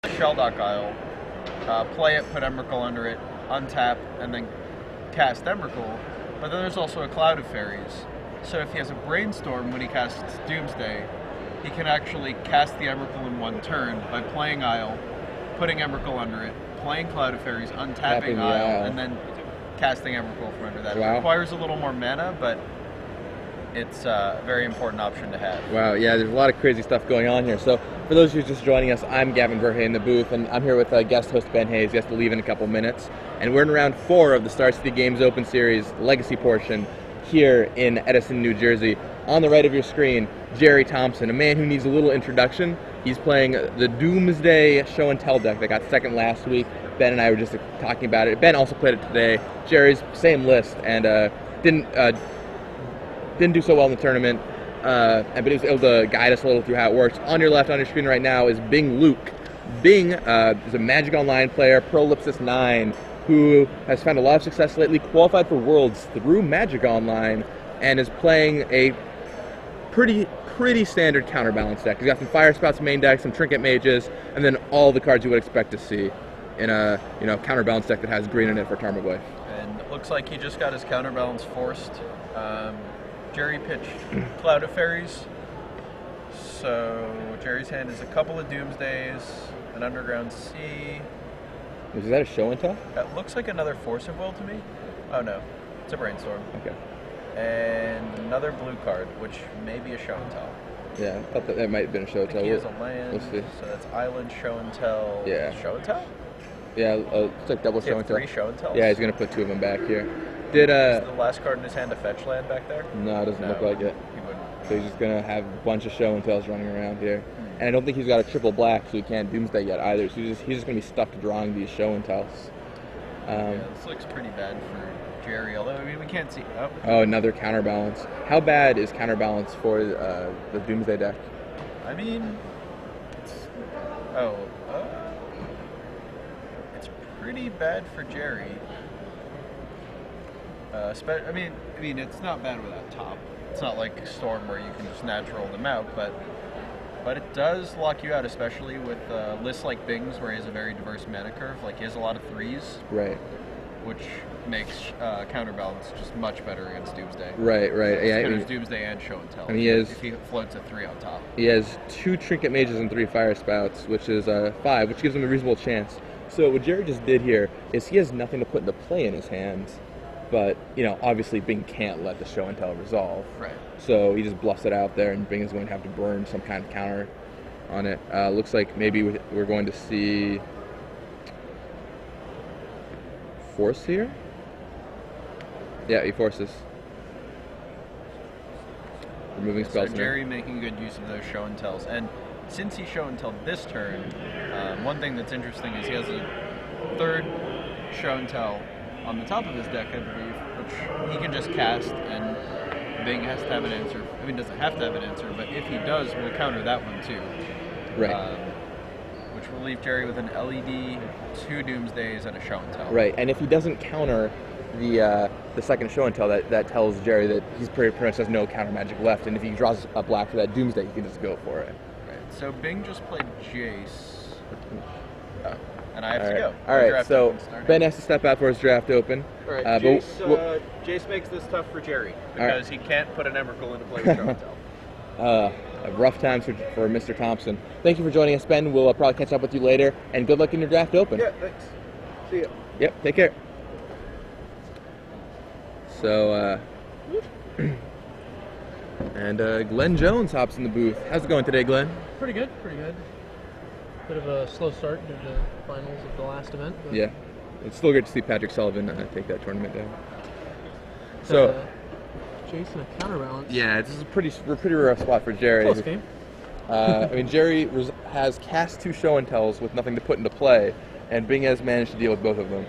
Shelldock Isle, play it, put Emrakul under it, untap, and then cast Emrakul. But then there's also a Cloud of Fairies. So if he has a Brainstorm when he casts Doomsday, he can actually cast the Emrakul in one turn by playing Isle, putting Emrakul under it, playing Cloud of Fairies, untapping Isle, and then casting Emrakul from under that. Wow. It requires a little more mana, but it's a very important option to have. Wow, yeah, there's a lot of crazy stuff going on here. So for those who are just joining us, I'm Gavin Verhey in the booth, and I'm here with guest host Ben Hayes. He has to leave in a couple minutes. And we're in round 4 of the Star City Games Open Series Legacy portion here in Edison, New Jersey. On the right of your screen, Gerry Thompson, a man who needs a little introduction. He's playing the Doomsday Show and Tell deck that got second last week. Ben and I were just talking about it. Ben also played it today. Gerry's same list, and didn't do so well in the tournament, but he was able to guide us a little through how it works. On your left, on your screen right now, is Bing Luke. Bing is a Magic Online player, Prolipsis 9, who has found a lot of success lately, qualified for Worlds through Magic Online, and is playing a pretty standard counterbalance deck. He's got some Fire Spouts main deck, some Trinket Mages, and then all the cards you would expect to see in a counterbalance deck that has green in it for Tarmogoyf. And it looks like he just got his counterbalance forced. Gerry pitched Cloud of Fairies, so Gerry's hand is a couple of Doomsdays, an Underground Sea. Is that a Show and Tell? That looks like another Force of Will to me. Oh no, it's a Brainstorm. Okay. And another blue card, which may be a Show and Tell. Yeah, I thought that might have been a Show and Tell. He has a land, we'll see. So that's Island, Show and Tell. Yeah. Show and Tell? Yeah, it's like double Show and Tell. 3 Show and Tells? Yeah, he's going to put 2 of them back here. Is the last card in his hand a fetch land back there? No, it doesn't look like it. He wouldn't. So he's just going to have a bunch of Show and Tells running around here. And I don't think he's got a triple black, so he can't Doomsday yet either. So he's just going to be stuck drawing these Show and Tells. Yeah, this looks pretty bad for Gerry, although I mean we can't see. Oh, another counterbalance. How bad is counterbalance for the Doomsday deck? I mean, it's pretty bad for Gerry. I mean, it's not bad without top. It's not like Storm where you can just natural them out, but it does lock you out, especially with lists like Bing's, where he has a very diverse mana curve. Like he has a lot of 3s, right? Which makes counterbalance just much better against Doomsday. Right. Yeah, There's Doomsday and Show and Tell. And if he floats a 3 on top. He has 2 Trinket Mages and 3 Fire Spouts, which is 5, which gives him a reasonable chance. So what Gerry just did here is he has nothing to put into play in his hands. But, obviously Bing can't let the Show and Tell resolve. Right. So he just bluffs it out there, and Bing is going to have to burn some kind of counter on it. Looks like maybe we're going to see Force here? Yeah, he forces. Removing spells. So Gerry making good use of those Show and Tells. And since he Show and Tell this turn, one thing that's interesting is he has a 3rd Show and Tell on the top of his deck, I believe, which he can just cast, and Bing has to have an answer. I mean, doesn't have to have an answer, but if he does, we'll counter that one too. Right. Which will leave Gerry with an LED, 2 Doomsdays, and a Show and Tell. Right, and if he doesn't counter the second Show and Tell, that tells Gerry that he's pretty much has no counter magic left, and if he draws a black for that Doomsday, he can just go for it. Right. So Bing just played Jace. And I have to go. All right, so Ben has to step out for his draft open. All right, Jace makes this tough for Gerry because he can't put an Emrakul into play with Show and Tell. Rough times for Mr. Thompson. Thank you for joining us, Ben. We'll probably catch up with you later, and good luck in your draft open. Yeah, thanks. See ya. Yep, take care. So, and Glenn Jones hops in the booth. How's it going today, Glenn? Pretty good. Bit of a slow start due to the finals of the last event. But yeah, it's still great to see Patrick Sullivan take that tournament down. So, Jason, a counterbalance. Yeah, this is a pretty rough spot for Gerry. Close game. I mean, Gerry has cast 2 Show and Tells with nothing to put into play, and Bing has managed to deal with both of them.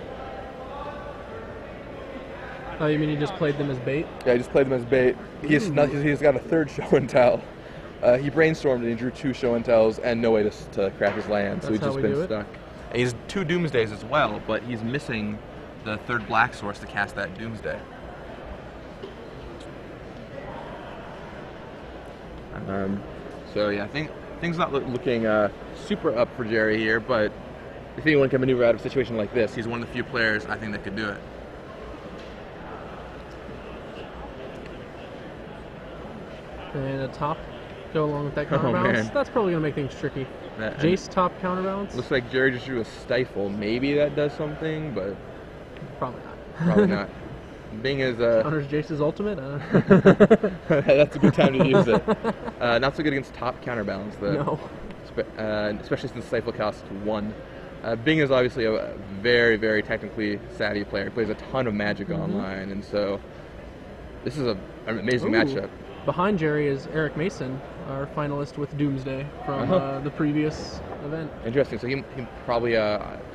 Oh, you mean he just played them as bait? Yeah, he just played them as bait. He's got a 3rd Show and Tell. He brainstormed and he drew 2 Show and Tells and no way to crack his land, so he's just been stuck. And he's 2 Doomsdays as well, but he's missing the 3rd black source to cast that Doomsday. So yeah, things not looking super up for Gerry here, but if anyone can maneuver out of a situation like this, he's one of the few players I think that could do it. And a top go along with that counterbalance. That's probably going to make things tricky. Jace top counterbalance. Looks like Gerry just drew a stifle. Maybe that does something, but probably not. Probably not. Being as counters Jace's ultimate. That's a good time to use it. Not so good against top counterbalance though. No. Especially since stifle costs 1. Bing is obviously a very, very technically savvy player. He plays a ton of Magic online, and so this is an amazing matchup. Behind Gerry is Eric Mason, our finalist with Doomsday from the previous event. Interesting. So he probably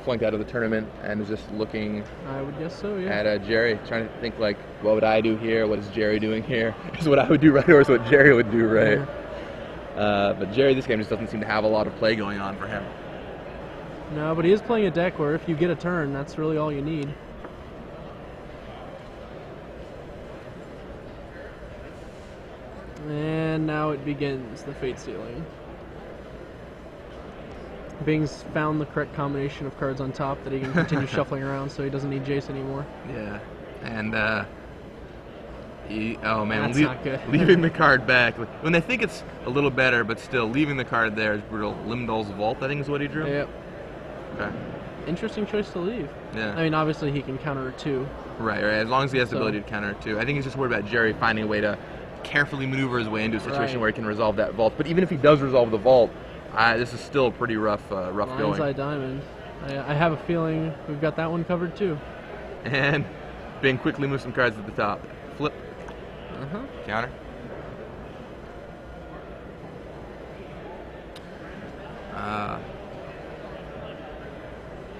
flunked out of the tournament and is just looking. I would guess so. Yeah. At Gerry, trying to think like, what would I do here? What is Gerry doing here? Is what I would do right, or is what Gerry would do right? But Gerry, this game just doesn't seem to have a lot of play going on for him. No, but he is playing a deck where if you get a turn, that's really all you need. And now it begins, the fate sealing. Bing's found the correct combination of cards on top that he can continue shuffling around, so he doesn't need Jace anymore. Yeah, and oh man, that's not good. Leaving the card back when they think it's a little better, but still leaving the card there is brutal. Limdol's Vault, I think, is what he drew. Yep. Okay. Interesting choice to leave. Yeah. I mean, obviously he can counter it too. Right. As long as he has the ability to counter it too. I think he's just worried about Gerry finding a way to carefully maneuver his way into a situation where he can resolve that vault. But even if he does resolve the vault, this is still pretty rough going. Blindside Diamond. I have a feeling we've got that one covered too. And Bing quickly moves some cards at the top. Flip. Counter.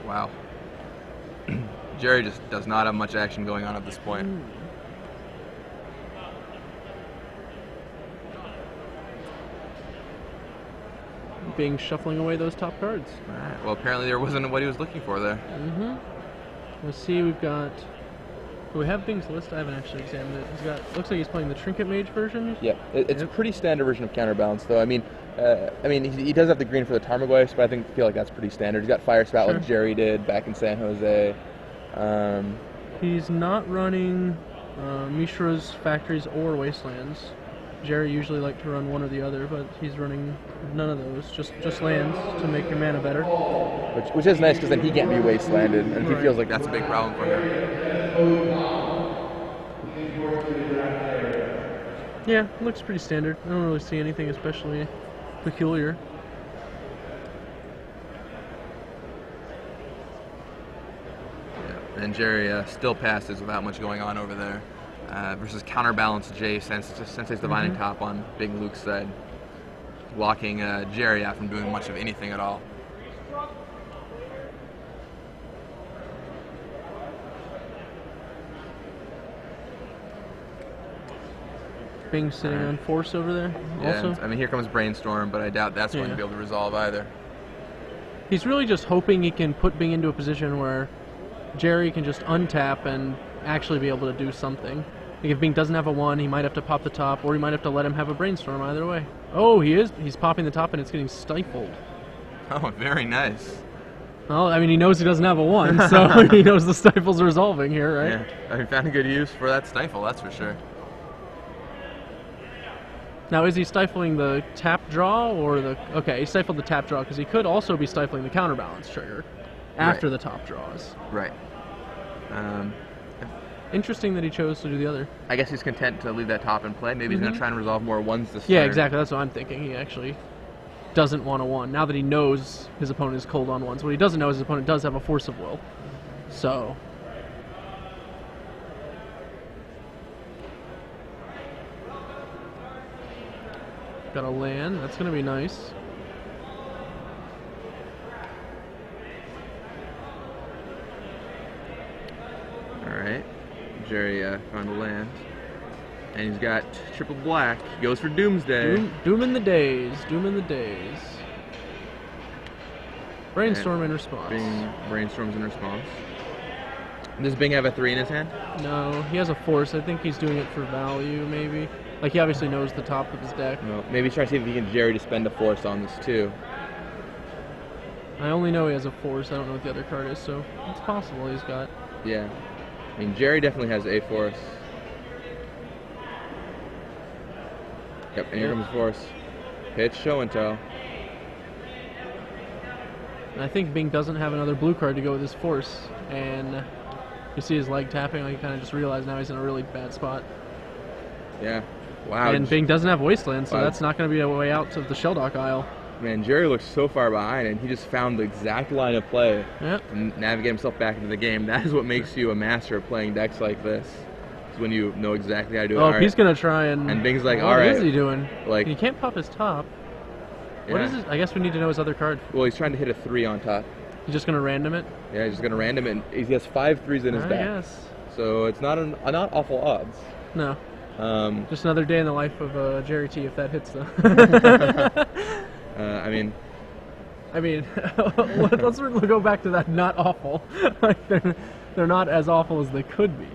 Wow. Gerry just does not have much action going on at this point. Bing shuffling away those top cards. Alright, well apparently there wasn't what he was looking for there. Let's see, we've got... Do we have Bing's list? I haven't actually examined it. He's got... Looks like he's playing the Trinket Mage version. Yeah, it's a pretty standard version of counterbalance though. I mean, he does have the green for the Tarmogoyfs, but I feel like that's pretty standard. He's got Fire Spout like Gerry did back in San Jose. He's not running Mishra's Factories or Wastelands. Gerry usually liked to run one or the other, but he's running none of those, just lands to make your mana better. Which is nice, because then he can't be wastelanded, and he feels like that's a big problem for him. Yeah, looks pretty standard. I don't really see anything especially peculiar. Yeah, and Gerry still passes without much going on over there. Versus counterbalance Jace, Sensei's Divining Top on Big Luke's side, blocking Gerry out from doing much of anything at all. Bing sitting on Force over there. Yeah, also, I mean, here comes Brainstorm, but I doubt that's going to be able to resolve either. He's really just hoping he can put Bing into a position where Gerry can just untap and actually be able to do something. Like if Bing doesn't have a 1, he might have to pop the top, or he might have to let him have a Brainstorm either way. Oh, he's popping the top and it's getting stifled. Oh, very nice. Well, I mean, he knows he doesn't have a 1, so he knows the stifle's resolving here, right? Yeah, I mean, found a good use for that stifle, that's for sure. Now, is he stifling the tap draw or the... Okay, he stifled the tap draw because he could also be stifling the counterbalance trigger after the top draws. Right. Interesting that he chose to do the other. I guess he's content to leave that top in play. Maybe he's going to try and resolve more 1s this turn. Yeah, exactly. That's what I'm thinking. He actually doesn't want a 1. Now that he knows his opponent is cold on 1s. What he doesn't know is his opponent does have a Force of Will. So... Got a land. That's going to be nice. Alright. Gerry found a land. And he's got triple black. He goes for Doomsday. Doom in the days. Doom in the days. Brainstorm in response. Brainstorms in response. Does Bing have a 3 in his hand? No, he has a force. I think he's doing it for value, maybe. Like, he obviously knows the top of his deck. No. Maybe he's trying to see if he can get Gerry to spend a force on this, too. I only know he has a force. I don't know what the other card is, so it's possible he's got. Yeah. I mean, Gerry definitely has a force. Yep, and here comes force. Pitch, show and tell. And I think Bing doesn't have another blue card to go with his force, and you see his leg tapping, like, you kind of just realize now he's in a really bad spot. Yeah. Wow. And Bing doesn't have Wasteland, so that's not going to be a way out to the Shelldock aisle. Man, Gerry looks so far behind, and he just found the exact line of play Yep. and navigate himself back into the game. That is what makes you a master of playing decks like this. Is when you know exactly how to do it. Oh, he's going to try and... And Bing's like, what all right. What is he doing? Like, he can't pop his top. yeah. What is it? I guess we need to know his other card. Well, he's trying to hit a 3 on top. He's just going to random it? Yeah, he's just going to random it. And he has 5 3s in his deck. Yes. So it's not not awful odds. No. Just another day in the life of Gerry T, if that hits though. I mean, let's go back to that. Not awful. Like they're not as awful as they could be.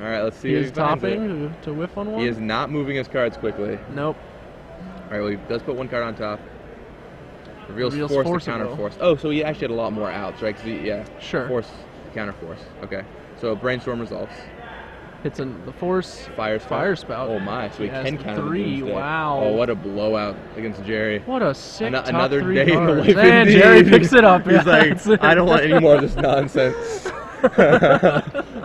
all right, let's see. He if is he finds it. topping to whiff on one. He is not moving his cards quickly. Nope. All right, well, he does put one card on top. Reveals force force to counter force. Oh, so he actually had a lot more outs, right? Yeah. Sure. Force to counter force. Okay. So brainstorm results. Hits in the force. Fire spout. Oh my! So he has can counter 3. Doomsday. Wow. Oh, what a blowout against Gerry. What a sick top another 3 day in the cards. life And indeed. Gerry picks it up. He's like, that's it. I don't want any more of this nonsense.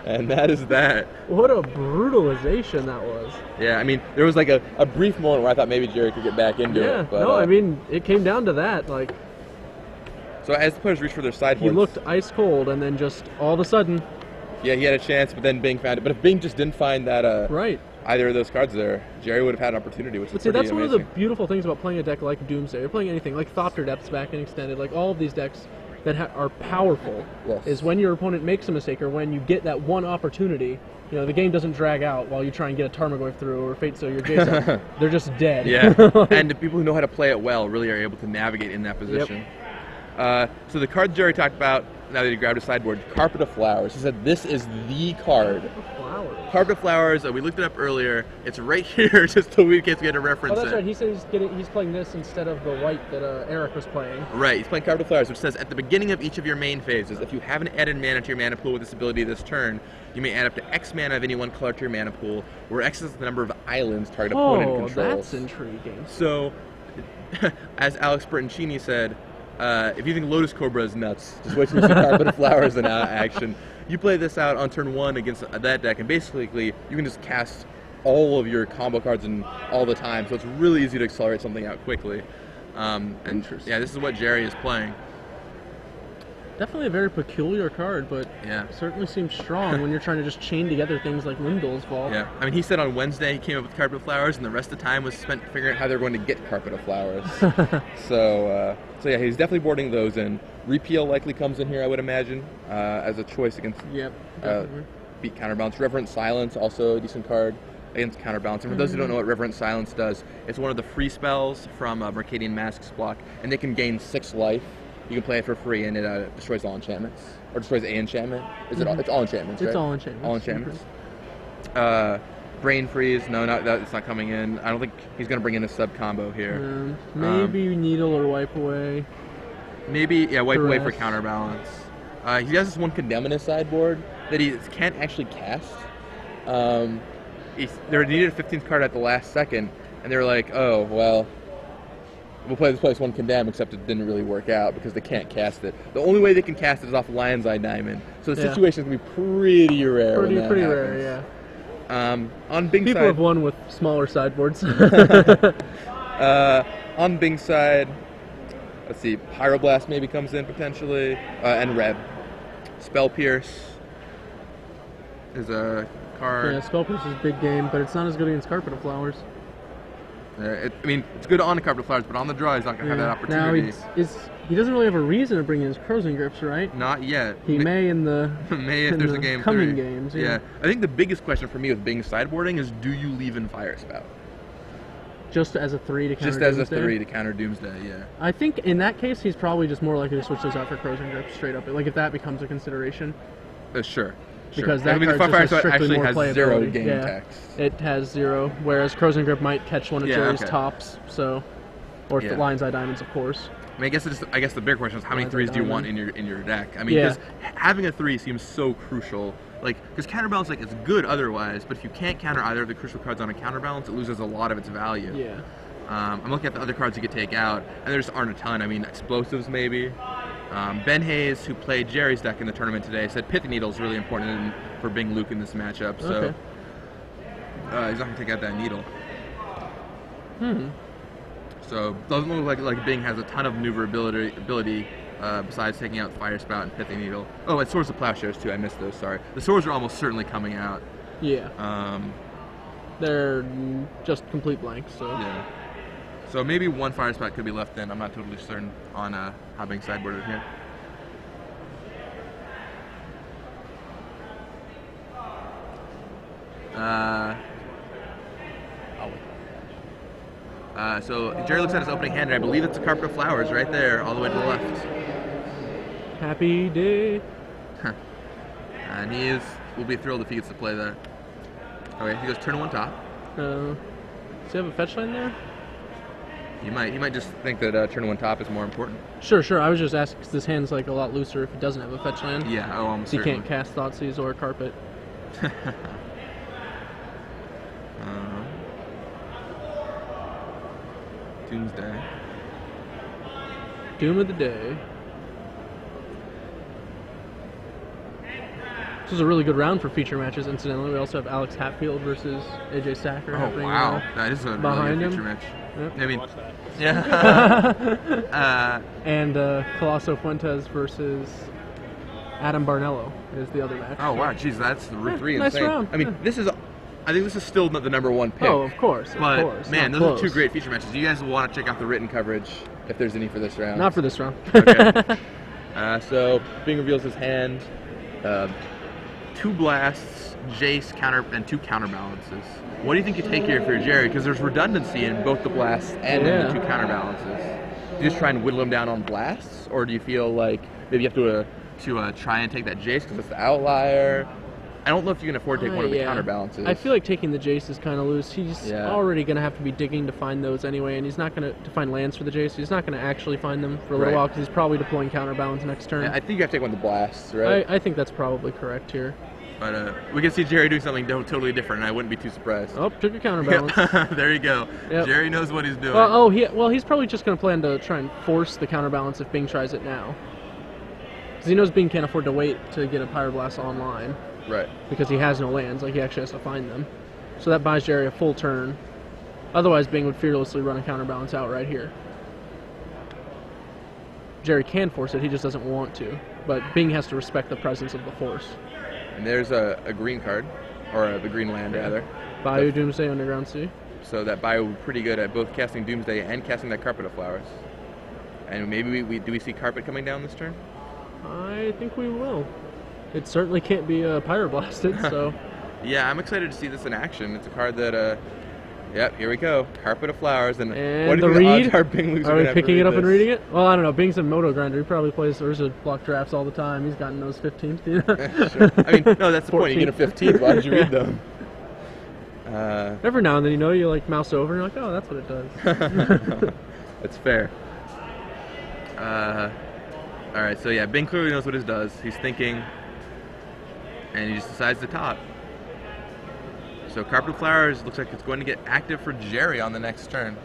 And that is that. What a brutalization that was. Yeah, I mean, there was like a brief moment where I thought maybe Gerry could get back into it. But, no, I mean, it came down to that. Like, so as the players reach for their sideboards, he looked ice cold, and then just all of a sudden, yeah, he had a chance, but then Bing found it. But if Bing just didn't find that right, either of those cards there, Gerry would have had an opportunity, which is but see, pretty that's one amazing. of the beautiful things about playing a deck like Doomsday, or playing anything like Thopter Depths back and Extended, like all of these decks that are powerful. Yes. Is when your opponent makes a mistake, or when you get that one opportunity. You know, the game doesn't drag out while you try and get a Tarmogoyf through or Fate Seal your Jason. They're just dead. Yeah, and the people who know how to play it well really are able to navigate in that position. Yep. So the card Gerry talked about, now that he grabbed his sideboard, Carpet of Flowers. He said this is the card. Flowers. Carpet of Flowers, we looked it up earlier. It's right here, just so we can get a reference. Oh, that's right. He said he's playing this instead of the white that Eric was playing. Right, he's playing Carpet of Flowers, which says at the beginning of each of your main phases, if you haven't added mana to your mana pool with this ability this turn, you may add up to X mana of any one color to your mana pool, where X is the number of islands target opponent controls. Oh, that's intriguing. So, as Alex Bertoncini said, if you think Lotus Cobra is nuts, just wait till you see Carpet of Flowers in action. You play this out on turn 1 against that deck, and basically you can just cast all of your combo cards in all the time, so it's really easy to accelerate something out quickly. And yeah, this is what Gerry is playing. Definitely a very peculiar card, but yeah, certainly seems strong when you're trying to just chain together things like Lindol's Vault. Yeah, I mean, he said on Wednesday he came up with Carpet of Flowers, and the rest of the time was spent figuring out how they're going to get Carpet of Flowers. So yeah, he's definitely boarding those in. Repeal likely comes in here, I would imagine, as a choice against beat Counterbalance. Reverent Silence, also a decent card against Counterbalance. And for those who don't know what Reverent Silence does, it's one of the free spells from Mercadian Masks block, and they can gain 6 life. You can play it for free, and it destroys all enchantments. Or destroys a enchantment. Is it all? It's all enchantments, right? It's all enchantments. All enchantments. Brain Freeze, no, it's not coming in. I don't think he's going to bring in a sub-combo here. Maybe Needle or Wipe Away. Maybe, yeah, Wipe Away for Counterbalance. He has this one Condemn in his sideboard that he can't actually cast. They needed a 15th card at the last second, and they were like, oh, well, we'll play this place one Condemn, except it didn't really work out because they can't cast it. The only way they can cast it is off Lion's Eye Diamond. So the situation is going to be pretty rare. Pretty rare, yeah. On Bing's People side, have won with smaller sideboards. On Bing's side, let's see, Pyroblast maybe comes in potentially, and Reb. Spell Pierce is a card. Yeah, Spell Pierce is a big game, but it's not as good against Carpet of Flowers. I mean, it's good on the Carpet of Flowers, but on the draw, he's not going to have that opportunity. Now, he doesn't really have a reason to bring in his Crows Grips, right? Not yet. He may in the if there's a game coming 3. games. Yeah. I think the biggest question for me with Bing's sideboarding is, do you leave in Fire Spout? Just as a 3 to counter Just Doomsday? as a 3 to counter Doomsday, yeah. I think in that case, he's probably just more likely to switch those out for Crows and Grips straight up. Like, if that becomes a consideration. Sure. because Sure. that the card Fire just has Sweat strictly actually more has playability. 0 game yeah. text. It has 0, whereas Frozen Grip might catch one of Yeah, Jerry's okay. tops. So, or Yeah. Lion's Eye Diamonds, of course. I mean, I guess the bigger question is how many Lion's Eye 3s do you want Diamond. in your deck? I mean, Yeah. because having a 3 seems so crucial. Like, because counterbalance, like, it's good otherwise, but if you can't counter either of the crucial cards on a counterbalance, it loses a lot of its value. Yeah. I'm looking at the other cards you could take out, and there just aren't a ton. I mean, explosives maybe. Ben Hayes, who played Jerry's deck in the tournament today, said Pithy Needle is really important for Bing Luke in this matchup. So Okay. he's not gonna take out that needle. Hmm. So doesn't look like Bing has a ton of maneuverability besides taking out Fire Spout and Pithy Needle. Oh, and Swords of Plowshares too. I missed those. Sorry. The swords are almost certainly coming out. Yeah. Um, They're just complete blanks. So. yeah. So maybe one Fire Spout could be left in. I'm not totally certain on how Bing sideboarded here. So Jerry looks at his opening hand, and I believe it's a Carpet of Flowers right there, all the way to the left. Happy day. And will be thrilled if he gets to play that. Okay, he goes turn 1 top. Does he have a fetch line there? He might just think that turn 1 top is more important. Sure. I was just asking because this hand's like a lot looser if it doesn't have a fetch land. Yeah, oh, almost So you certainly. can't cast Thoughtseize or Carpet. Doomsday. Doom of the day. This was a really good round for feature matches. Incidentally, we also have Alex Hatfield versus AJ Stacker. Oh happening, wow, that is a behind really good him. feature match. Yep. I mean, yeah. And Colosso Fuentes versus Adam Barnello is the other match. Oh wow, geez, that's the Route 3 nice insane. round. I mean, I think this is still the number 1 pick. Oh, of course. But man, Not those close. are 2 great feature matches. You guys will want to check out the written coverage if there's any for this round. Not for this round. Okay. So Bing reveals his hand. 2 blasts, Jace, and 2 counterbalances. What do you think you take here for Jerry? Because there's redundancy in both the blasts and in the 2 counterbalances. Do you just try and whittle him down on blasts, or do you feel like maybe you have to try and take that Jace because it's the outlier? I don't know if you can afford to take one of the counterbalances. I feel like taking the Jace is kind of loose. He's already going to have to be digging to find those anyway, and he's not going to find lands for the Jace. He's not going to actually find them for a little while because he's probably deploying counterbalance next turn. I think you have to take one of the blasts, right? I think that's probably correct here. But we can see Jerry doing something totally different, and I wouldn't be too surprised. Oh, took a counterbalance. There you go. Yep. Jerry knows what he's doing. Well, he's probably just going to plan to try and force the counterbalance if Bing tries it now. Because he knows Bing can't afford to wait to get a Pyroblast online. Right. Because he has no lands, like he actually has to find them. So that buys Jerry a full turn. Otherwise, Bing would fearlessly run a counterbalance out right here. Jerry can force it, he just doesn't want to. But Bing has to respect the presence of the force. And there's a green card, or the green land rather. Bayou, Doomsday, Underground Sea. So that Bayou would be pretty good at both casting Doomsday and casting that Carpet of Flowers. And maybe do we see Carpet coming down this turn? I think we will. It certainly can't be Pyroblasted, so... Yeah, I'm excited to see this in action. It's a card that, yep, here we go. Carpet of Flowers. And what the do read? odds are Bing losing? Are we picking it up and reading it? Well, I don't know. Bing's a Moto Grinder. He probably plays Urza block drafts all the time. He's gotten those 15th. You know? Sure. I mean, no, that's the point. You get a 15th. Why did you read them? Every now and then, you like mouse over and you're like, oh, that's what it does. That's fair. All right, so yeah, Bing clearly knows what it does. He's thinking, and he just decides to top. So Carpet of Flowers looks like it's going to get active for Jerry on the next turn.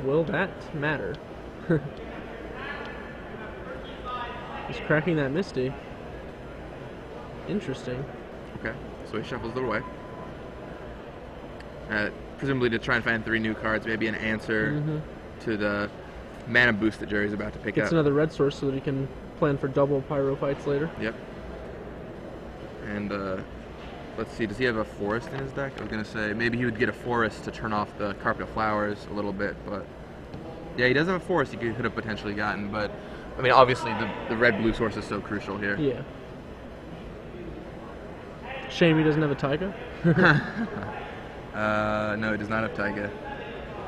Will that matter? He's cracking that Misty. Interesting. Okay, so he shuffles it away. Presumably to try and find 3 new cards, maybe an answer to the mana boost that Jerry's about to pick Gets up. another red source so that he can plan for double Pyro fights later. Yep. And let's see, does he have a forest in his deck? I was going to say maybe he would get a forest to turn off the Carpet of Flowers a little bit, but yeah, he does have a forest he could have potentially gotten, but I mean, obviously the red-blue source is so crucial here. Yeah. Shame he doesn't have a Taiga. No, he does not have Taiga.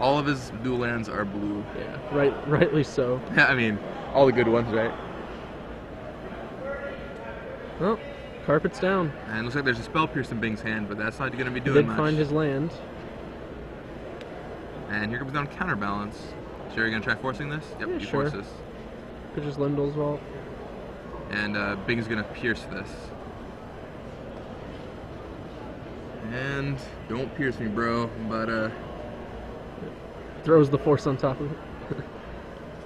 All of his dual lands are blue. Yeah, rightly so. I mean, all the good ones, right? Well, Carpet's down. And it looks like there's a spell pierce in Bing's hand, but that's not going to be He doing did much. find his land. And here comes down counterbalance. Gerry going to try forcing this? Yep, Yeah, he sure. forces. Could just Lindell's vault. And Bing's going to pierce this. And don't pierce me, bro. But Throws the force on top of it.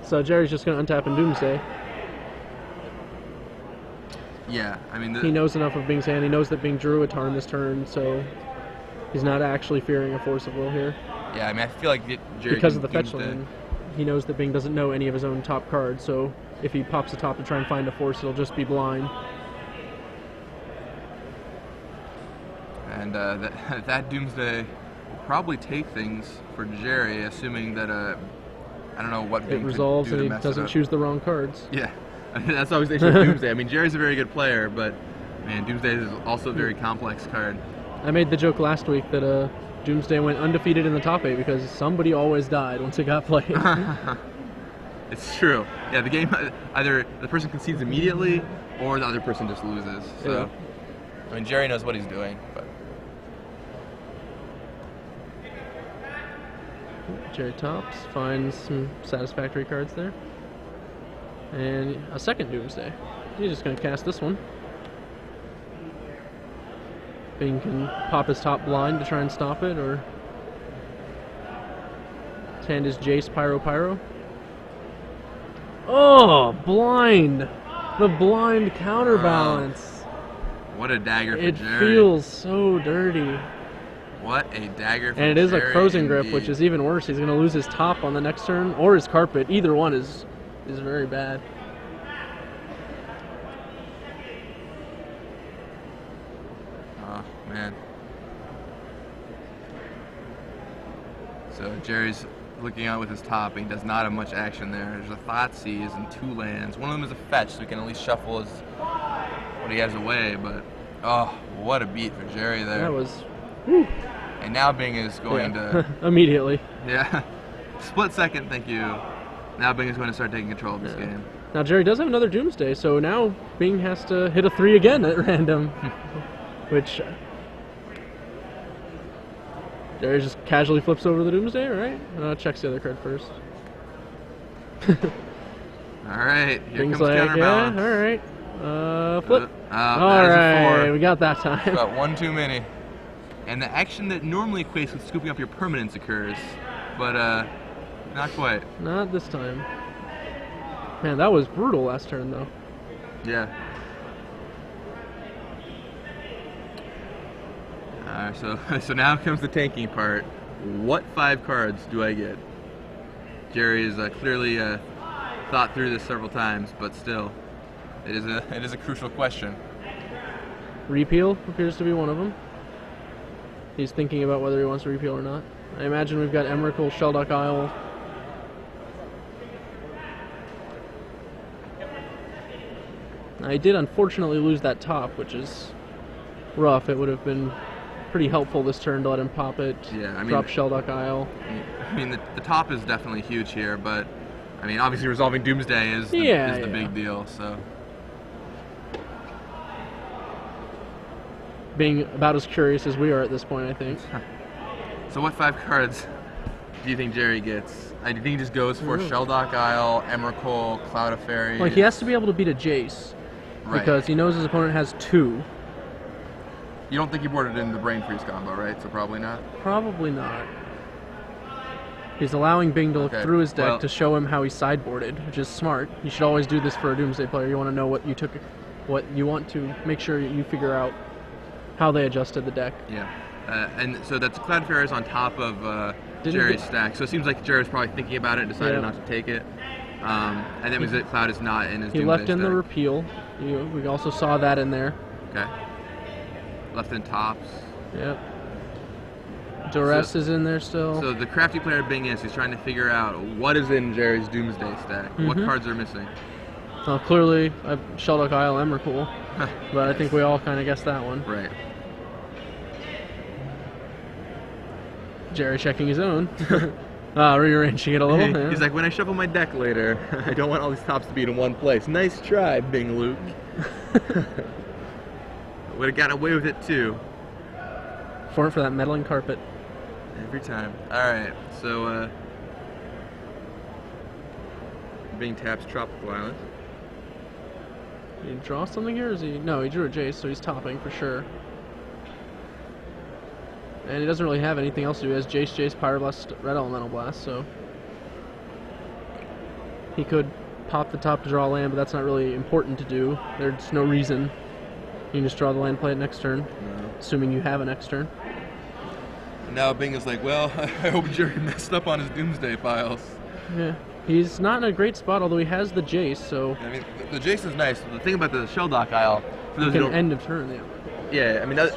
So Jerry's just going to untap in Doomsday. yeah, I mean, He knows enough of Bing's hand. He knows that Bing drew a Tarn this turn, so he's not actually fearing a Force of Will here. yeah, I mean, I feel like Gerry Because can of the fetch Doomsday. land, he knows that Bing doesn't know any of his own top cards, so if he pops the top to try and find a Force, it'll just be blind. And that Doomsday will probably take things for Gerry, assuming that I don't know what It Bing could resolves do and to he mess doesn't it up. choose the wrong cards. Yeah, I mean, that's always the issue with Doomsday. I mean, Jerry's a very good player, but man, Doomsday is also a very complex card. I made the joke last week that Doomsday went undefeated in the top 8 because somebody always died once it got played. It's true. Yeah, the game, either the person concedes immediately or the other person just loses. So, Yeah. I mean, Gerry knows what he's doing, but Jerry tops, finds some satisfactory cards there. And a second Doomsday. He's just going to cast this one. Bing can pop his top blind to try and stop it, or his hand is Jace Pyro Pyro. Oh, blind! The blind counterbalance. what a dagger for It Gerry. feels so dirty. What a dagger for And it is a Gerry Crozen Grip, indeed. which is even worse. He's going to lose his top on the next turn, or his carpet. Either one is very bad. Oh, man. So Jerry's looking out with his top, and he does not have much action there. There's a Thoughtseize and 2 lands. One of them is a fetch, so he can at least shuffle his what he has away, but oh, what a beat for Gerry there. That was... Whew. And now Bing is going to... Immediately. Yeah. Split second, thank you. Now Bing is going to start taking control of this Yeah. game. Now Gerry does have another Doomsday, so now Bing has to hit a 3 again at random. Which... Gerry just casually flips over the Doomsday, right? Checks the other card first. Alright, here Bing's comes like, counterbalance. yeah, alright. Flip. That is a 4. We got that time. Got one too many. And the action that normally equates with scooping up your permanence occurs, but not quite. Not this time. Man, that was brutal last turn, though. Yeah. So now comes the tanking part. What 5 cards do I get? Gerry has clearly thought through this several times, but still, it is a crucial question. Repeal appears to be one of them. He's thinking about whether he wants to repeal or not. I imagine we've got Emrakul, Sheldock Isle. I did unfortunately lose that top, which is rough. It would have been pretty helpful this turn to let him pop it, Yeah, I mean, drop Sheldock Isle. I mean, the top is definitely huge here, but I mean, obviously resolving Doomsday is the Yeah. big deal. So Being about as curious as we are at this point, I think. So what 5 cards do you think Gerry gets? I think he just goes for Sheldock Isle, Emrakul, Cloud of Fairies. Like, he has to be able to beat a Jace, Right. because he knows his opponent has 2. You don't think he boarded in the Brain Freeze combo, right? So probably not. Probably not. He's allowing Bing to look Okay, through his deck well- to show him how he sideboarded, which is smart. You should always do this for a Doomsday player. You want to know what you took, what you want to make sure you figure out how they adjusted the deck. Yeah. And so that's Cloud Fairies on top of Didn't Jerry's get- stack. So it seems like Gerry was probably thinking about it and decided Yeah. not to take it. And that means that Cloud is not in his He Doomsday left in the stack. repeal. We also saw that in there. Okay. Left in tops. Yep. Duress is in there still. So the crafty player Bing is, he's trying to figure out what is in Jerry's Doomsday stack. What Mhm. cards are missing? Clearly, Sheldock Isle, Emrakul, but I think we all kind of guessed that one. Right. Gerry checking his own. Rearranging it a little. Yeah. He's like, when I shuffle my deck later, I don't want all these tops to be in one place. Nice try, Bing Luke. Would have gotten away with it too. For that meddling carpet. Every time. Alright, so Bing taps Tropical Island. Did he draw something here? Or is he? No, he drew a Jace, so he's topping for sure. And he doesn't really have anything else to do. He has Jace, Jace, Pyroblast, Red Elemental Blast, so he could pop the top to draw a land, but that's not really important to do. There's no reason. You can just draw the land, play it next turn, assuming you have a next turn. And now Bing is like, well, I hope Gerry messed up on his Doomsday piles. Yeah, he's not in a great spot, although he has the Jace, so... I mean, the Jace is nice. The thing about the Shelldock Isle, for those you who can don't... end of turn, yeah. Yeah, I mean, other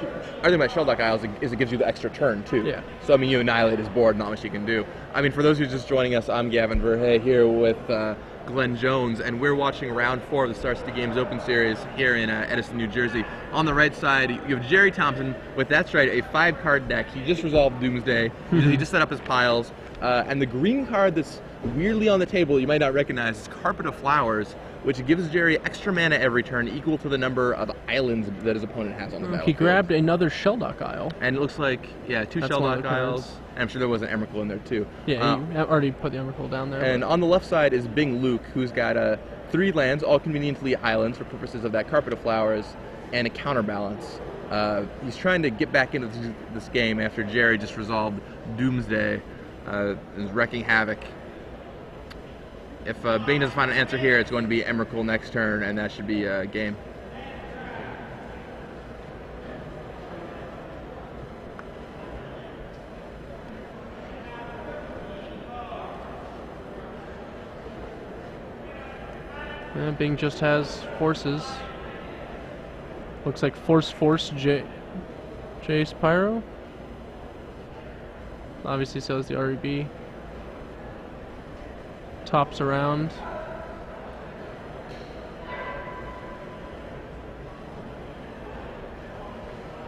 thing about Shelldock Isles is it gives you the extra turn, too. Yeah. So, I mean, you annihilate his board, not much you can do. I mean, for those who are just joining us, I'm Gavin Verhey here with Glenn Jones, and we're watching round 4 of the Star City Games Open Series here in Edison, New Jersey. On the right side, you have Gerry Thompson with, that's right, a 5-card deck. He just resolved Doomsday. He just set up his piles. And the green card that's weirdly on the table you might not recognize is Carpet of Flowers, which gives Gerry extra mana every turn equal to the number of islands that his opponent has on the battlefield. He grabbed another Shelldock Isle. And it looks like, yeah, 2 Shelldock Isles. And I'm sure there was an Emrakul in there too. Yeah, you already put the Emrakul down there. And on the left side is Bing Luke, who's got 3 lands, all conveniently islands for purposes of that Carpet of Flowers, and a counterbalance. He's trying to get back into this game after Gerry just resolved Doomsday, is wrecking havoc. If Bing doesn't find an answer here, it's going to be Emrakul next turn, and that should be a game. Bing just has forces. Looks like Force, Jace, Pyro. Obviously, so is the REB. Tops around.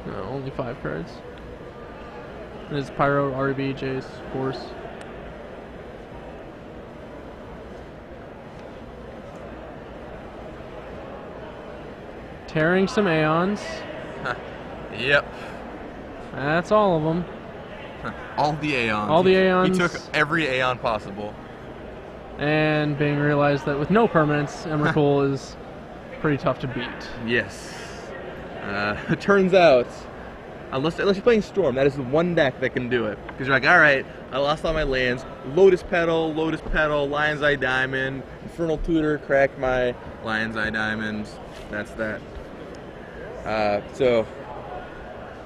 No, only 5 cards. There's Pyro, REB, Jace, Force. Tearing some Aeons. Yep. That's all of them. All the Aeons. All the Aeons. He took every Aeon possible. And Bing realized that with no permanents, Emrakul is pretty tough to beat. Yes. It turns out, unless you're playing Storm, that is the one deck that can do it. Because you're like, alright, I lost all my lands. Lotus Petal, Lion's Eye Diamond, Infernal Tutor, crack my Lion's Eye Diamonds. That's that. So,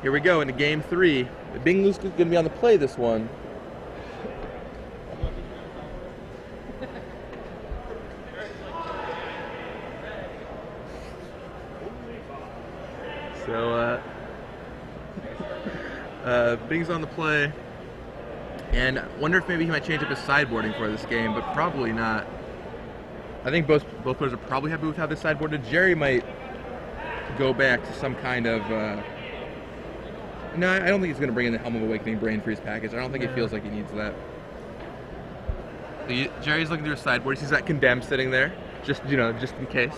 here we go into game 3. Bing Luke's going to be on the play this one. So, Bing's on the play, and I wonder if maybe he might change up his sideboarding for this game, but probably not. I think both players are probably happy with how this sideboarded. Gerry might go back to some kind of... no, I don't think he's going to bring in the Helm of Awakening Brain Freeze package. I don't think he feels like he needs that. So Jerry's looking through his sideboard. He's got Condemn sitting there, just in case.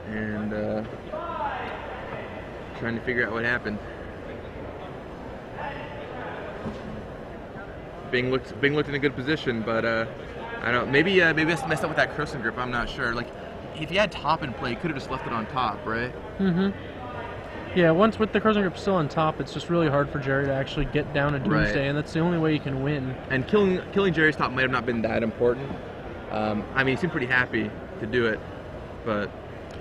And trying to figure out what happened. Bing looked in a good position, but I don't know. Maybe I messed up with that Croson Grip. I'm not sure. Like, if he had top in play, he could have just left it on top, right? Mm-hmm. Yeah, once with the Croson Grip still on top, it's just really hard for Gerry to actually get down a Doomsday, and that's the only way you can win. And killing Jerry's top might have not been that important. I mean, he seemed pretty happy to do it, but...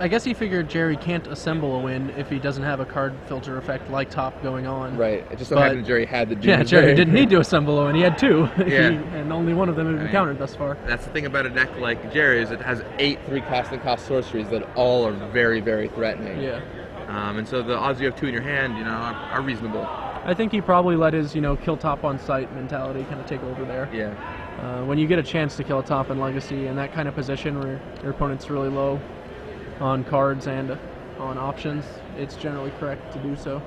I guess he figured Gerry can't assemble a win if he doesn't have a card filter effect like top going on. Right. It just so happened Gerry had the Doomsday. Yeah, Gerry didn't need to assemble a win. He had 2. Yeah. And only one of them had been countered thus far. That's the thing about a deck like Gerry's. It has 8 3-cost sorceries that all are very, very threatening. Yeah. And so the odds you have 2 in your hand, are reasonable. I think he probably let his, kill top on sight mentality kind of take over there. Yeah. When you get a chance to kill a top in Legacy in that kind of position where your opponent's really low on cards and on options, it's generally correct to do so.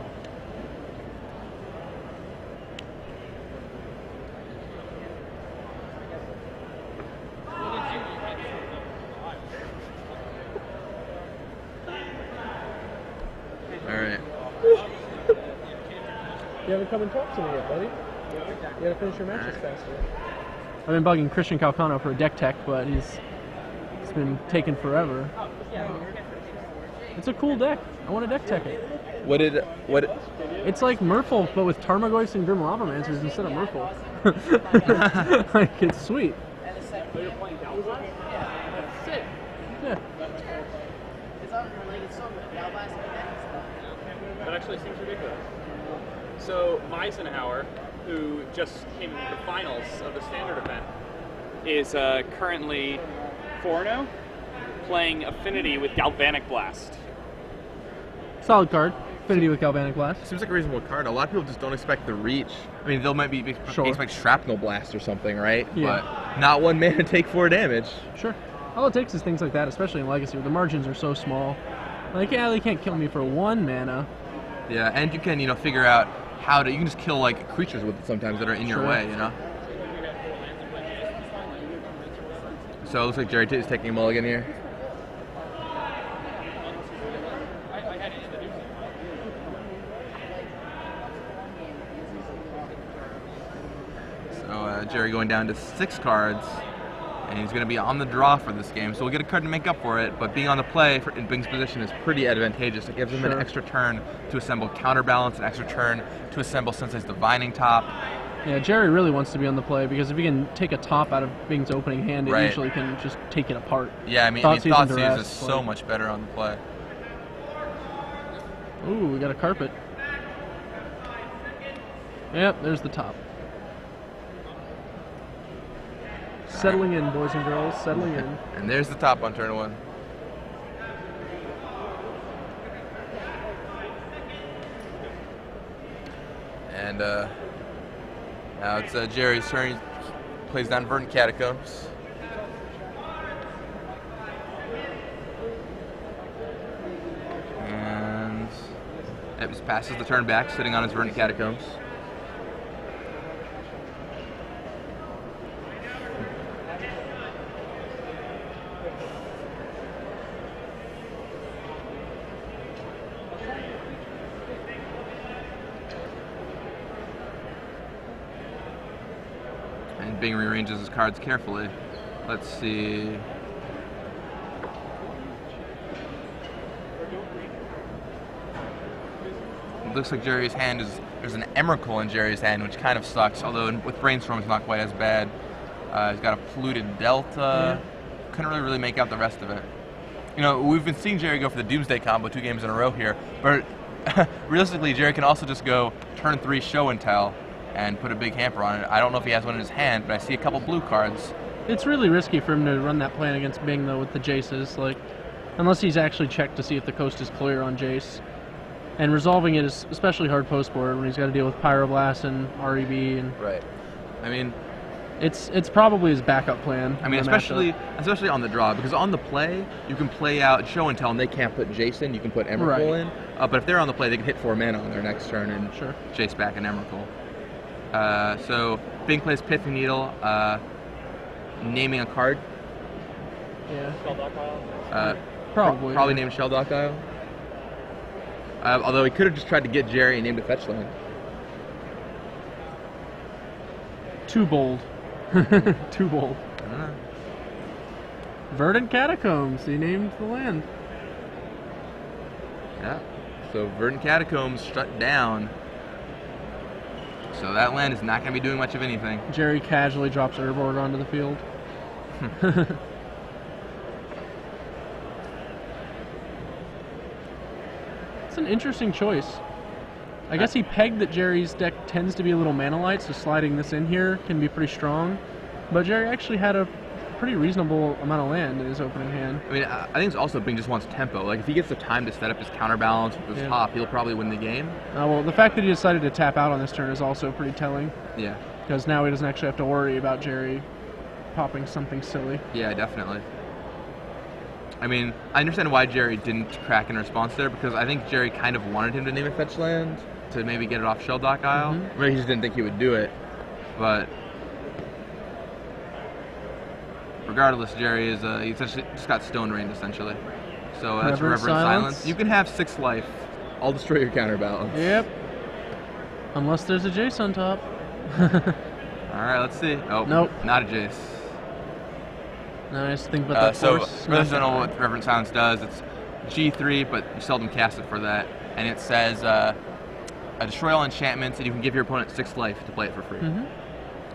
even come and talk to me yet, buddy. You gotta finish your matches faster. I've been bugging Christian Calcano for a deck tech, but he's been taking forever. It's a cool deck. I want to deck tech it. What? It's like Merfolk, but with Tarmogoyfs and Grim Lavamances instead of Merfolk. Like, it's sweet. Yeah. That actually seems ridiculous. So Meisenhower, who just came into the finals of the standard event, is currently 4-0, playing Affinity with Galvanic Blast. Solid card. Affinity with Galvanic Blast. Seems like a reasonable card. A lot of people just don't expect the reach. I mean, they'll maybe expect Shrapnel Blast or something, right? Yeah. But not 1 mana take 4 damage. Sure. All it takes is things like that, especially in Legacy, where the margins are so small. Like, yeah, they can't kill me for 1 mana. Yeah, and you can, figure out how to. You can just kill like creatures with it sometimes that are in your way, So it looks like Gerry is taking a mulligan here. So Gerry going down to 6 cards, and he's going to be on the draw for this game. So we'll get a card to make up for it, but being on the play in Bing's position is pretty advantageous. It gives him an extra turn to assemble Counterbalance, an extra turn to assemble Sensei's Divining Top. Yeah, Gerry really wants to be on the play, because if he can take a top out of Bing's opening hand, it usually can just take it apart. Yeah, I mean Thoughtseize is so much better on the play. Ooh, we got a carpet. Yep, there's the top. Settling in, boys and girls, settling in. And there's the top on turn 1. And now it's Gerry's turn. He plays down Verdant Catacombs. And it just passes the turn back, sitting on his Verdant Catacombs. And Bing rearranges his cards carefully. Let's see. It looks like Gerry's hand there's an Emrakul in Gerry's hand, which kind of sucks, although with Brainstorm it's not quite as bad. He's got a Polluted Delta. Couldn't really make out the rest of it. We've been seeing Gerry go for the Doomsday combo 2 games in a row here, but realistically, Gerry can also just go turn 3 Show and Tell and put a big hamper on it. I don't know if he has one in his hand, but I see a couple blue cards. It's really risky for him to run that plan against Bing, though, with the Jaces. Like, unless he's actually checked to see if the coast is clear on Jace. And resolving it is especially hard post-board when he's got to deal with Pyroblast and REB. And right. I mean, it's probably his backup plan. I mean, especially on the draw, because on the play, you can play out Show and Tell, and they can't put Jace in. You can put Emrakul in. But if they're on the play, they can hit 4 mana on their next turn and Jace back an Emrakul. So Bing plays Pithy Needle, naming a card. Yeah. Shelldock Probably named Shelldock Isle. Although he could have just tried to get Gerry and named a fetch land. Too bold. Too bold. I don't know. Verdant Catacombs. He named the land. Yeah. So Verdant Catacombs shut down. So that land is not going to be doing much of anything. Gerry casually drops Urborg onto the field. It's an interesting choice. I guess he pegged that Gerry's deck tends to be a little mana light, so sliding this in here can be pretty strong. But Gerry actually had a pretty reasonable amount of land in his opening hand. I mean, I think it's also Bing just wants tempo. Like, if he gets the time to set up his Counterbalance with his top, he'll probably win the game. Well, the fact that he decided to tap out on this turn is also pretty telling. Yeah. Because now he doesn't actually have to worry about Gerry popping something silly. Yeah, definitely. I mean, I understand why Gerry didn't crack in response there, because I think Gerry kind of wanted him to name a fetch land to maybe get it off Shelldock Isle. Maybe he just didn't think he would do it, but regardless, Gerry is he essentially just got Stone Rained essentially. So that's Reverent Silence. You can have 6 life. I'll destroy your Counterbalance. Yep. Unless there's a Jace on top. All right, let's see. Oh, Nope. Not a Jace. Nice. Think about that So, force. for those who don't know what Reverent Silence does, it's G3, but you seldom cast it for that. And it says, destroy all enchantments, and you can give your opponent 6 life to play it for free. And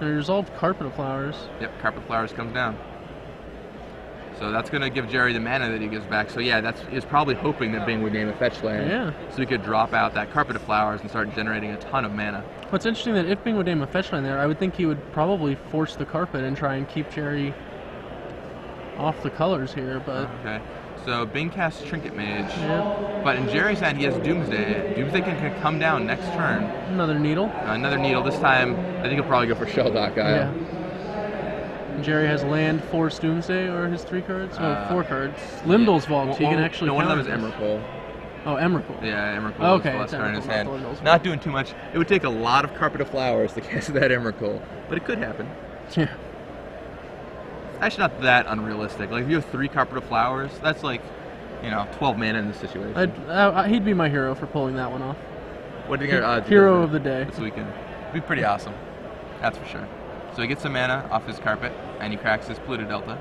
it resolved Carpet of Flowers. Yep, Carpet Flowers comes down. So that's going to give Gerry the mana that he gives back. So yeah, he's probably hoping that Bing would name a fetch land. Yeah. So he could drop out that Carpet of Flowers and start generating a ton of mana. What's interesting that if Bing would name a fetch land there, I would think he would probably force the carpet and try and keep Gerry off the colors here, but... Okay. So Bing casts Trinket Mage. Yep. But in Jerry's hand, he has Doomsday. Doomsday can come down next turn. Another needle. Another needle. This time, I think he'll probably go for Shelldock Isle. Yeah. Gerry has land, Force, Doomsday, or his 3 cards? No, 4 cards. Limdol's Vault, he can actually No, one of them is counter this. Emrakul. Oh, Emrakul. Yeah, Emrakul Okay, is it's the last card in his Emrakul, hand. not Limdol's Vault. Not doing too much. It would take a lot of Carpet of Flowers to cast that Emrakul, but it could happen. Yeah. Actually, not that unrealistic. Like, if you have 3 Carpet of Flowers, that's like, 12 mana in this situation. He'd be my hero for pulling that one off. What do you think our odds Hero of the day. this weekend? It'd be pretty awesome. That's for sure. So he gets some mana off his carpet, and he cracks his Pluto Delta.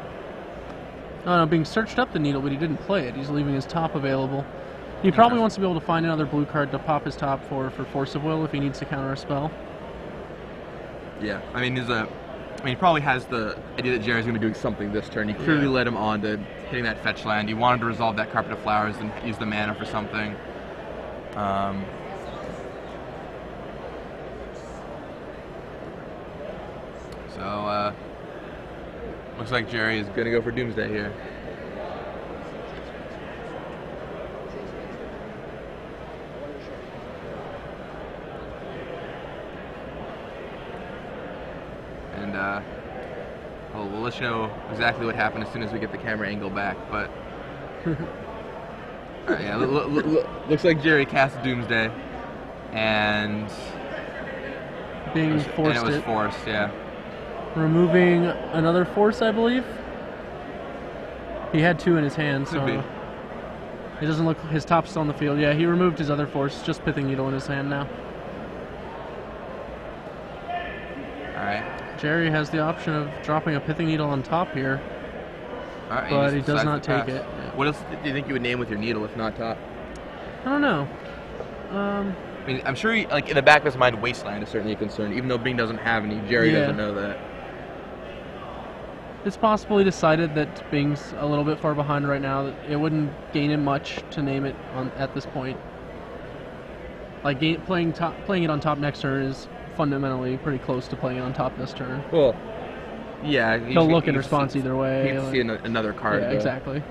Oh no, being searched up the needle, but he didn't play it. He's leaving his top available. He probably wants to be able to find another blue card to pop his top for Force of Will if he needs to counter a spell. Yeah, I mean, he probably has the idea that Gerry's going to be doing something this turn. He clearly led him on to hitting that fetch land. He wanted to resolve that Carpet of Flowers and use the mana for something. So, looks like Gerry is going to go for Doomsday here. And we'll let you know exactly what happened as soon as we get the camera angle back. But alright, yeah, looks like Gerry cast Doomsday, and Being forced it was forced. Yeah. Removing another Force, I believe. He had 2 in his hand, so Could be. it doesn't look his top's on the field. Yeah, he removed his other Force, just Pithing Needle in his hand now. All right. Gerry has the option of dropping a Pithing Needle on top here, All right. but he does decides not to take pass. it. Yeah. What else do you think you would name with your needle if not top? I don't know. I mean, I'm sure, in the back of his mind, Wasteland is certainly a concern, even though Bing doesn't have any. Gerry doesn't know that. It's possible he decided that Bing's a little bit far behind right now. That it wouldn't gain him much to name it at this point. Like playing it on top next turn is fundamentally pretty close to playing it on top this turn. Well, yeah. He'll look in response either way. He can see another card. Yeah, though. exactly.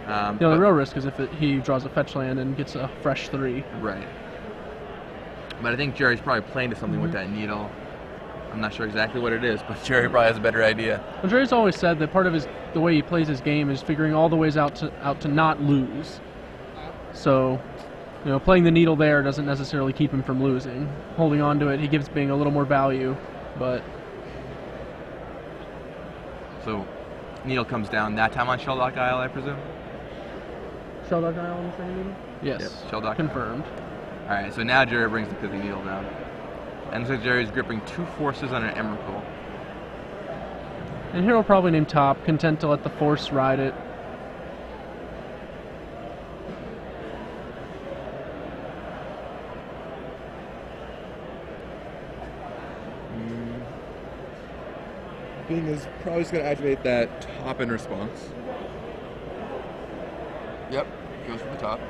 The The real risk is if he draws a fetch land and gets a fresh 3. Right. But I think Gerry's probably playing to something with that needle. I'm not sure exactly what it is, but Gerry probably has a better idea. Well, Gerry's always said that part of the way he plays his game is figuring all the ways out to not lose. So, playing the needle there doesn't necessarily keep him from losing. Holding on to it, he gives Bing a little more value, but... So, needle comes down that time on Shelldock Isle, I presume? Shelldock Isle on the second needle? Yes. Yep, Shelldock. Confirmed. Alright, so now Gerry brings the Pithing Needle down. And so Gerry's gripping 2 Forces on an Emrakul. And here we'll probably name top, content to let the Force ride it. Bing is probably just going to activate that top in response. Yep, goes for the top.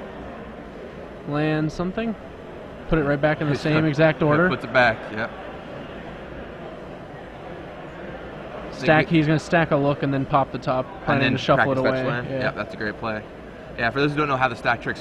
Land something. Put it right back in the same exact order. Puts it back, yep. He's going to stack a look and then pop the top, planning to shuffle it away. Yeah. Yep, that's a great play. Yeah, for those who don't know how the stack trick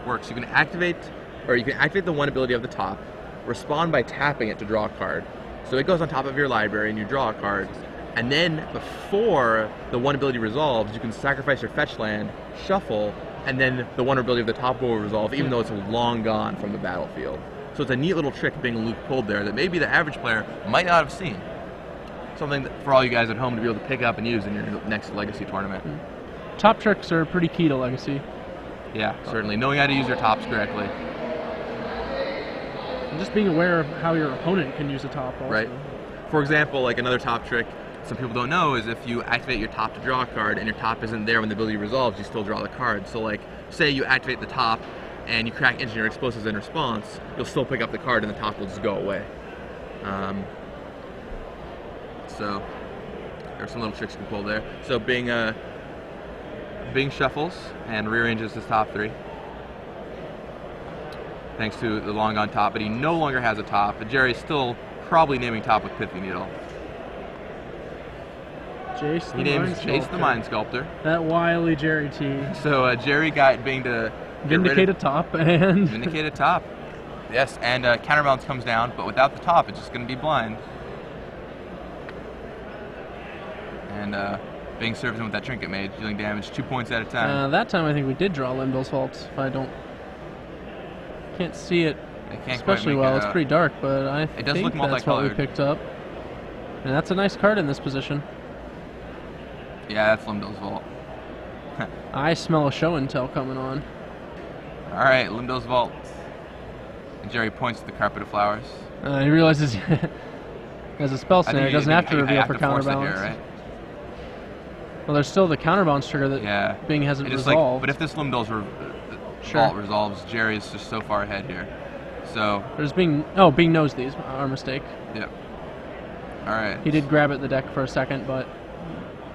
works, you can activate the one ability of the top, respond by tapping it to draw a card. So it goes on top of your library and you draw a card, and then before the one ability resolves, you can sacrifice your fetch land, shuffle, and then the one ability of the top will resolve, even though it's long gone from the battlefield. So it's a neat little trick being Luke pulled there that maybe the average player might not have seen. Something for all you guys at home to be able to pick up and use in your next Legacy tournament. Top tricks are pretty key to Legacy. Yeah, certainly. Knowing how to use your tops correctly. And just being aware of how your opponent can use a top also. Right. For example, like another top trick some people don't know is if you activate your top to draw a card and your top isn't there when the ability resolves, you still draw the card. So like, say you activate the top and you crack engineer explosives in response, you'll still pick up the card and the top will just go away. So there's some little tricks you can pull there. So Bing shuffles and rearranges his top 3. Thanks to the long on top, but he no longer has a top. But Gerry's still probably naming top with Pithy Needle. He names Jace the Mind Sculptor. That wily Gerry T. So Gerry got Bing to vindicate a top and vindicate a top. Yes, and counterbalance comes down, but without the top, it's just going to be blind. And Bing serves him with that trinket mage, dealing damage 2 points at a time. That time I think we did draw Limdale's Vault. If I can't see it especially well. It's pretty dark, but I think that's what we picked up. And that's a nice card in this position. Yeah, that's Limdale's Vault. I smell a show and tell coming on. All right, Limdale's Vault. And Gerry points to the Carpet of Flowers. He realizes as a spell snare, he doesn't have to reveal for counterbalance. Here, right? Well, there's still the counterbalance trigger that Bing hasn't resolved. But if this Limdale's Vault resolves, Jerry's just so far ahead here. So there's Bing knows these. Our mistake. Yep. All right. He did grab at the deck for a second, but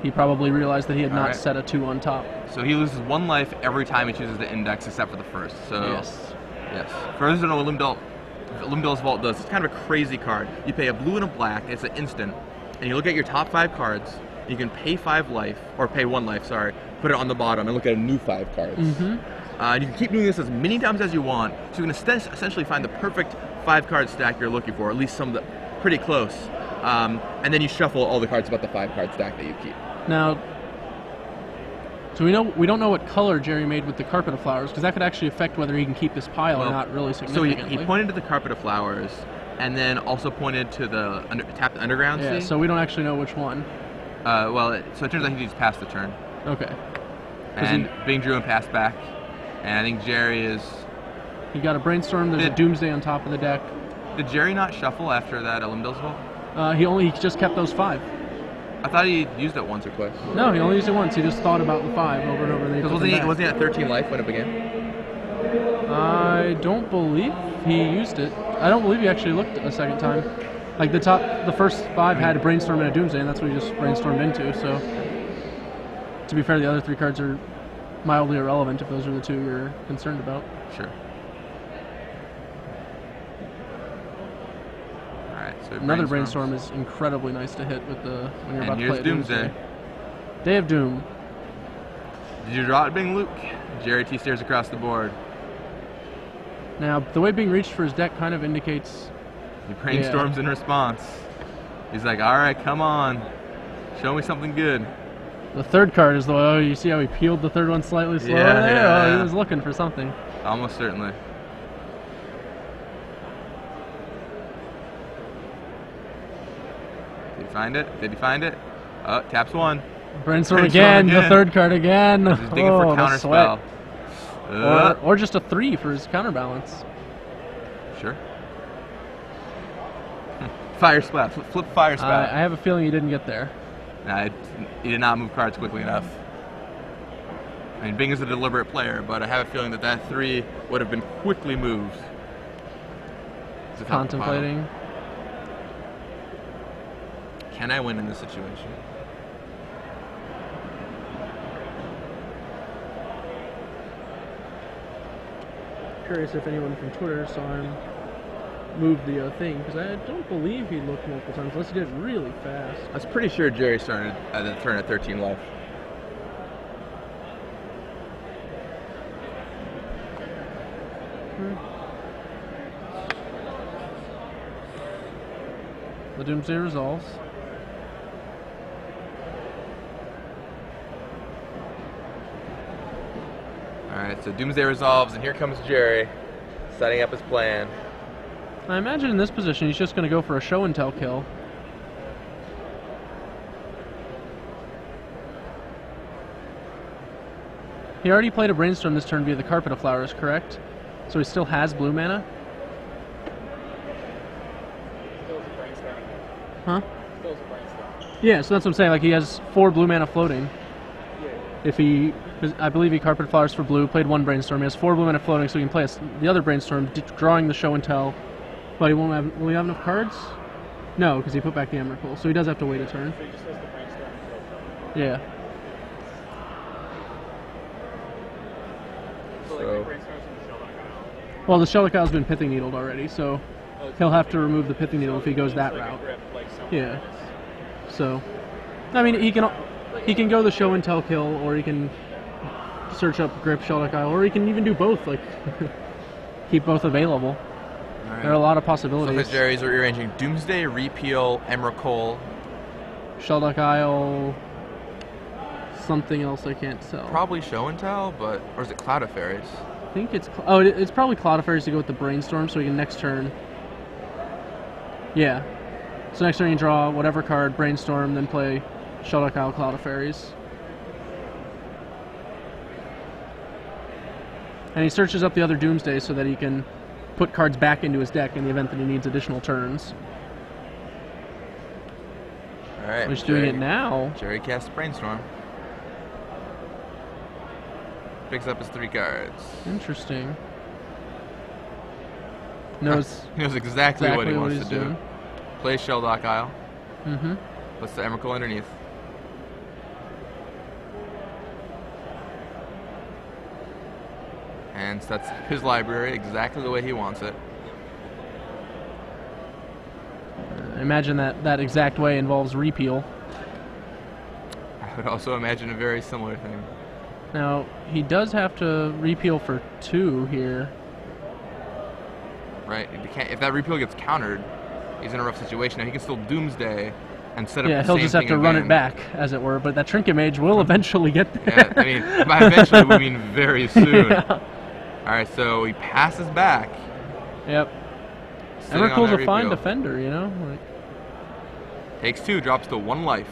he probably realized that he had not set a 2 on top. So he loses 1 life every time he chooses the index, except for the first. So yes. For those who don't know what Limdale's Vault does, it's kind of a crazy card. You pay a blue and a black. It's an instant, and you look at your top 5 cards. You can pay 5 life, or pay 1 life. Sorry. Put it on the bottom and look at a new 5 cards. And you can keep doing this as many times as you want, so you can essentially find the perfect 5-card stack you're looking for, at least some that pretty close. And then you shuffle all the cards about the 5-card stack that you keep. Now, so we don't know what color Gerry made with the Carpet of Flowers, because that could actually affect whether he can keep this pile or not really significantly. So he pointed to the Carpet of Flowers, and then also pointed to the tap the Underground Sea. So we don't actually know which one. So it turns out he needs to pass the turn. Okay. And Bing drew and passed back. And I think Gerry is... He got a Brainstorm, there's a Doomsday on top of the deck. Did Gerry not shuffle after that Limdale's Vault? He just kept those 5. I thought he used it once or twice. No, he only used it once. He just thought about the 5 over and over. Because wasn't he at 13 life when it began? I don't believe he used it. I don't believe he actually looked a second time. Like the first 5 had a Brainstorm and a Doomsday, and that's what he just brainstormed into. So, to be fair, the other 3 cards are mildly irrelevant if those are the 2 you're concerned about. Sure. All right. So another Brainstorm is incredibly nice to hit with when you're about to play a Doomsday. Day of Doom. Did you draw it, Bing Luke? Gerry T stares across the board. Now, the way Bing reached for his deck kind of indicates... He brainstorms in response. He's like, all right, come on. Show me something good. The 3rd card is you see how he peeled the 3rd one slightly slower there? Yeah. He was looking for something. Almost certainly. Did he find it? Did he find it? Oh, taps 1. Brainstorm again, the 3rd card again. He's digging for counterspell. Or just a 3 for his counterbalance. Sure. Fire Splash. Flip Fire Splash. I have a feeling he didn't get there. Nah, he did not move cards quickly enough. I mean, Bing is a deliberate player, but I have a feeling that 3 would have been quickly moved. Contemplating. Can I win in this situation? Curious if anyone from Twitter saw him move the thing, because I don't believe he looked multiple times, unless he did it really fast. I was pretty sure Gerry started at the turn at 13 life. The Doomsday resolves. Alright, so Doomsday resolves, and here comes Gerry, setting up his plan. I imagine in this position he's just going to go for a show and tell kill. He already played a Brainstorm this turn via the Carpet of Flowers, correct? So he still has blue mana? brainstorm. Huh? Spills a brainstorm. Yeah, so that's what I'm saying. Like, he has 4 blue mana floating. Yeah. If he, I believe he carpet flowers for blue, played 1 brainstorm. He has 4 blue mana floating, so he can play the other brainstorm, drawing the show and tell. But he won't have. Will he have enough cards? No, because he put back the Emrakul, so he does have to wait a turn. So he just has to brainstorm and Yeah. so like, he brainstorms in the Shell Isle. Well, the Shellicow's been Pithing Needled already, so he'll have to remove the Pithing Needle if he goes that like route. A grip, like Yeah. So, I mean, he can go the show and tell kill, or he can search up Grip, Shellic Isle, or he can even do both. Like, keep both available. All right. There are a lot of So possibilities. his Jerry's are rearranging Doomsday, Repeal, Emrakul. Shelduck Isle, something else I can't tell. Probably Show and Tell, but or is it Cloud of Fairies? I think it's it's probably Cloud of Fairies to go with the Brainstorm, so we can next turn. Yeah. So next turn you draw whatever card, Brainstorm, then play Shelduck Isle, Cloud of Fairies. And he searches up the other Doomsday so that he can put cards back into his deck in the event that he needs additional turns. All right. He's doing it now. Jerry casts Brainstorm. Picks up his 3 cards. Interesting. Knows He knows exactly what he wants he's to do. doing. Plays Sheldock Isle. Mm-hmm. Puts the Emrakul underneath. And sets his library exactly the way he wants it. I imagine that exact way involves Repeal. I would also imagine a very similar thing. Now, he does have to Repeal for 2 here. Right? If that Repeal gets countered, he's in a rough situation. Now he can still Doomsday and set up the Yeah, he'll same just have thing to run it again. back, as it were, but that Trinket Mage will eventually get there. Yeah, I mean, by eventually we mean very soon. Yeah. Alright, so he passes back. Yep. sitting on Emrakul's that a fine Repeal. defender, you know? Like, Takes 2, drops to 1 life.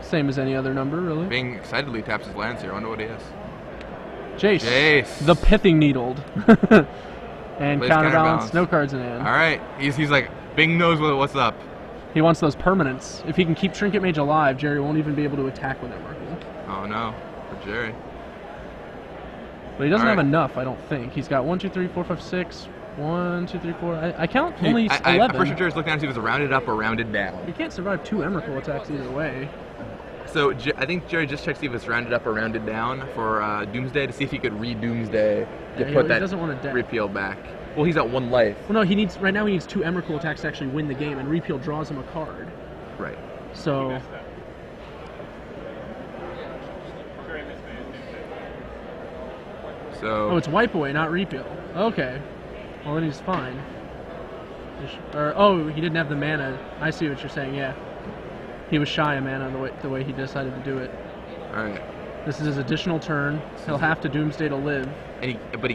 same as any other number, really. Being excitedly taps his lands here. I wonder what he is. Jace. Jace. The Pithing Needled. And Plays counterbalance, counterbalance. no cards in hand. Alright, he's like, Bing knows what's up. He wants those permanents. If he can keep Trinket Mage alive, Jerry won't even be able to attack with Emrakul. Oh no, for Jerry. But he doesn't All have right. enough, I don't think. He's got 1, 2, 3, 4, 5, 6. 1, 2, 3, 4. I count only 11. I'm pretty sure Jerry's looking at it, see if it was rounded up or rounded down. He can't survive 2 Emrakul attacks either way. So I think Jerry just checked to see if it's rounded up or rounded down for Doomsday to see if he could re-Doomsday to Yeah, put he that doesn't want to deck. Repeal back. Well, he's at 1 life. Well, no, right now he needs 2 Emrakul attacks to actually win the game, and Repeal draws him a card. Right. So, Messed up. Very mismanaged. So oh, it's Wipe Away, not Repeal. Okay. Well, then he's fine. Oh, he didn't have the mana. I see what you're saying, yeah. He was shy of mana the way he decided to do it. alright. This is his additional turn. He'll have to Doomsday to live, But he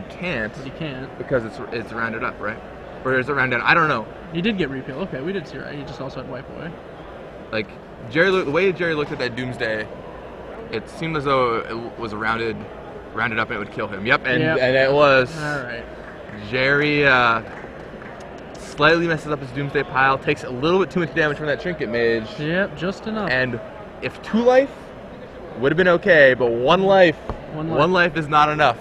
can't but he can't. because it's rounded up, right? Or is it rounded? I don't know. He did get Repeal. Okay, we did see right. He just also had Wipe Away. Like the way Jerry looked at that Doomsday, it seemed as though it was rounded up and it would kill him. Yep, and it was. All right. Jerry slightly messes up his Doomsday pile, takes a little bit too much damage from that Trinket Mage, Yep, just enough. and if 2 life would have been okay, but 1 life, One life. is not enough.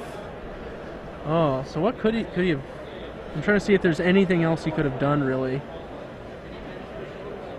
Oh, so what could he have? I'm trying to see if there's anything else he could have done really.